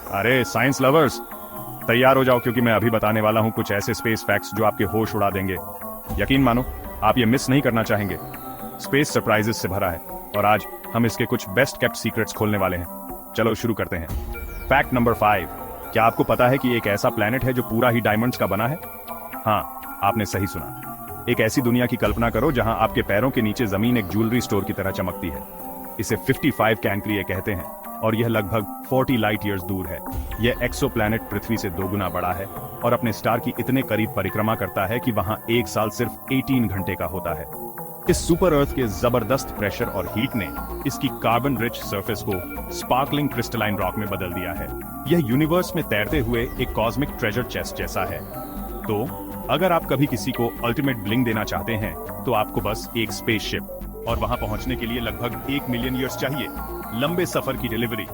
अरे science lovers, तैयार हो जाओ क्योंकि मैं अभी बताने वाला हूं कुछ ऐसे स्पेस फैक्ट्स जो आपके होश उड़ा देंगे। यकीन मानो, आप ये मिस नहीं करना चाहेंगे। स्पेस सरप्राइजेस से भरा है और आज हम इसके कुछ बेस्ट केप्ट सीक्रेट्स खोलने वाले हैं। चलो शुरू करते हैं। Fact number 5। क्या आपको पता है कि एक ऐसा प्लेनेट है जो पूरा ही डायमंड्स का बना है? हाँ, आपने सही सुना। एक ऐसी दुनिया की कल्पना करो जहां आपके पैरों के नीचे जमीन एक ज्वेलरी स्टोर की तरह चमकती है। इसे 55 कैंक्रिए कहते हैं और यह लगभग 40 लाइट ईयर्स दूर है। यह एक्सोप्लैनेट पृथ्वी से 2 गुना बड़ा है और अपने स्टार की इतने करीब परिक्रमा करता है कि वहां एक साल सिर्फ 18 घंटे का होता है। इस सुपर अर्थ के जबरदस्त प्रेशर और हीट ने इसकी कार्बन रिच सरफेस को स्पार्कलिंग क्रिस्टलाइन रॉक में बदल दिया है। यह यूनिवर्स में तैरते हुए एक कॉस्मिक ट्रेजर चेस्ट जैसा है। तो अगर आप कभी किसी को अल्टीमेट ब्लिंग देना चाहते हैं तो आपको बस एक स्पेसशिप और वहां पहुंचने के लिए लगभग 1 मिलियन ईयर्स चाहिए। लंबे सफर की डिलीवरी।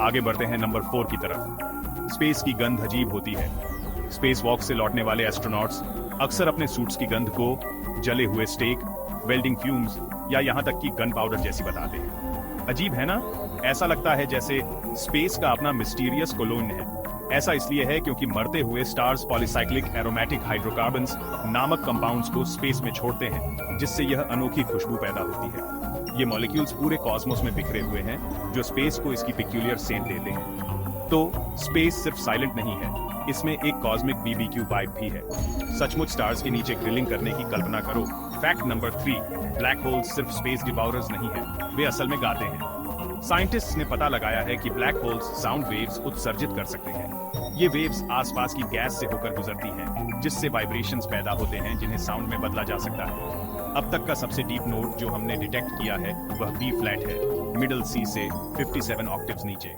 आगे बढ़ते हैं नंबर 4 की तरफ। स्पेस की गंध अजीब होती है। स्पेस वॉक से लौटने वाले एस्ट्रोनॉट्स अक्सर अपने सूट्स की गंध को जले हुए स्टेक, वेल्डिंग फ्यूम्स या यहाँ तक कि गन पाउडर जैसी बताते हैं। अजीब है ना? ऐसा लगता है जैसे स्पेस का अपना मिस्टीरियस कोलोन है। ऐसा इसलिए है क्योंकि मरते हुए स्टार्स पॉलीसाइक्लिक एरोमेटिक हाइड्रोकार्बन्स नामक कंपाउंड्स को स्पेस में छोड़ते हैं, जिससे यह अनोखी खुशबू पैदा होती है। ये मॉलिक्यूल्स पूरे कॉस्मोस में बिखरे हुए हैं जो स्पेस को इसकी पिक्यूलियर सेंट देते हैं। तो स्पेस सिर्फ साइलेंट नहीं है, इसमें एक कॉस्मिक बीबीक्यू वाइब भी है। सचमुच स्टार्स के नीचे ग्रिलिंग करने की कल्पना करो। Fact number 3। ब्लैक होल्स सिर्फ स्पेस डिवाउरर्स नहीं है, वे असल में गाते हैं। साइंटिस्ट्स ने पता लगाया है कि ब्लैक होल्स साउंड वेव्स उत्सर्जित कर सकते हैं। ये वेव्स आसपास की गैस से होकर गुजरती हैं, जिससे वाइब्रेशंस पैदा होते हैं जिन्हें साउंड में बदला जा सकता है। अब तक का सबसे डीप नोट जो हमने डिटेक्ट किया है वह बी फ्लैट है, मिडिल सी से 57 ऑक्टेव्स नीचे।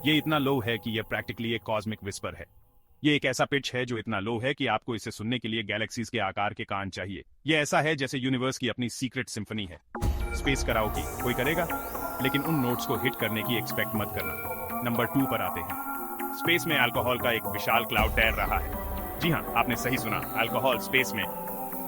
ये इतना लो है कि यह प्रैक्टिकली एक कॉस्मिक विस्पर है। ये एक ऐसा पिच है जो इतना लो है कि आपको इसे सुनने के लिए गैलेक्सीज के आकार के कान चाहिए। ये ऐसा है जैसे यूनिवर्स की अपनी सीक्रेट सिम्फनी है। स्पेस कराओके कोई करेगा, लेकिन उन नोट्स को हिट करने की एक्सपेक्ट मत करना। नंबर 2 पर आते हैं। स्पेस में अल्कोहल का एक विशाल क्लाउड तैर रहा है। जी हाँ, आपने सही सुना, अल्कोहल स्पेस में।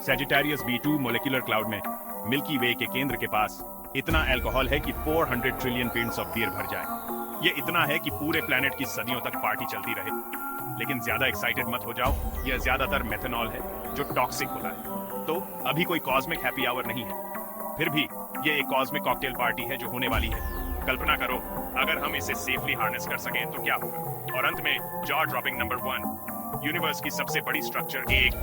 सैजिटेरियस B2 मोलिकुलर क्लाउड में मिल्की वे के केंद्र के पास इतना अल्कोहल है कि 400 ट्रिलियन पिंट्स ऑफ बियर भर जाए। ये इतना है कि पूरे प्लेनेट की सदियों तक पार्टी चलती रहे। लेकिन ज्यादा एक्साइटेड मत हो जाओ, यह ज्यादातर मेथनॉल है जो टॉक्सिक होता है। तो अभी कोई कॉस्मिक हैप्पी आवर नहीं है, फिर भी ये एक कॉस्मिक कॉकटेल पार्टी है जो होने वाली है। कल्पना करो अगर हम इसे सेफली हार्नेस कर सकें तो क्या होगा। और अंत में जॉ ड्रॉपिंग नंबर 1। यूनिवर्स की सबसे बड़ी स्ट्रक्चर एक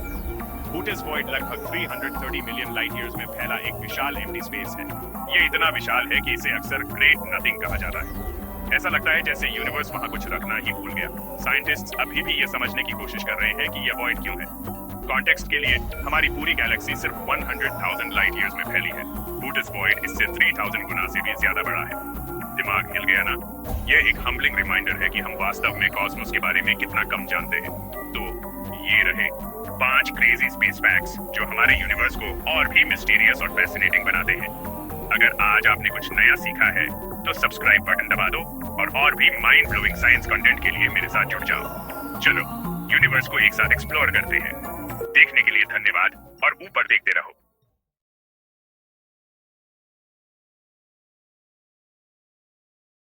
बूटेस वॉइड लगभग 330 मिलियन लाइट ईयर्स में फैला एक विशाल एम्प्टी स्पेस है। ये इतना विशाल है कि इसे अक्सर ग्रेट नथिंग कहा जाता है। ऐसा लगता है जैसे यूनिवर्स वहां कुछ रखना ही भूल गया। साइंटिस्ट्स अभी भी ये समझने की कोशिश कर रहे हैं कि यह वॉइड क्यों है। कॉन्टेक्स्ट के लिए हमारी पूरी गैलेक्सी सिर्फ 100,000 लाइट ईयर्स में फैली है। बूटेस वॉइड इससे 3000 गुना से भी ज्यादा बड़ा है। दिमाग हिल गया ना? यह एक हम्बलिंग रिमाइंडर है कि हम वास्तव में कॉस्मोस के बारे में कितना कम जानते हैं। तो ये रहे 5 क्रेजी स्पेस फैक्ट्स जो हमारे यूनिवर्स को और भी मिस्टीरियस और फैसिनेटिंग बनाते हैं। अगर आज आपने कुछ नया सीखा है तो सब्सक्राइब बटन दबा दो और भी माइंड ब्लोइंग साइंस कंटेंट के लिए मेरे साथ जुड़ जाओ। चलो यूनिवर्स को एक साथ एक्सप्लोर करते हैं। देखने के लिए धन्यवाद और ऊपर देखते रहो।